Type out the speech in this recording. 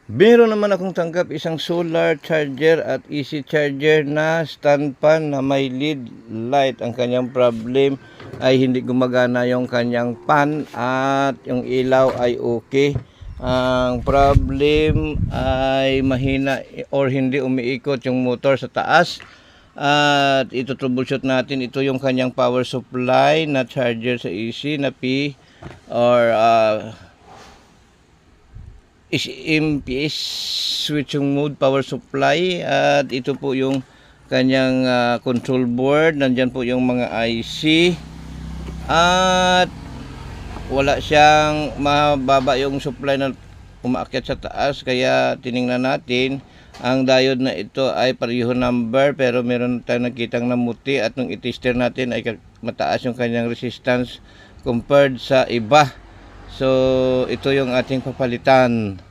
Meron naman akong tanggap isang solar charger at AC charger na stand fan na may lead light. Ang kanyang problem ay hindi gumagana yung kanyang fan at yung ilaw ay okay. Ang problem ay mahina or hindi umiikot yung motor sa taas. At ito troubleshoot natin. Ito yung kanyang power supply na charger sa AC na P or MPS switching mode power supply. At ito po yung kanyang control board. Nandyan po yung mga IC. At wala siyang mababa yung supply na umaakyat sa taas, kaya tiningnan natin. Ang diode na ito ay pareho number pero meron tayong nakitang namuti at nung itester natin ay mataas yung kanyang resistance compared sa iba. So ito yung ating papalitan.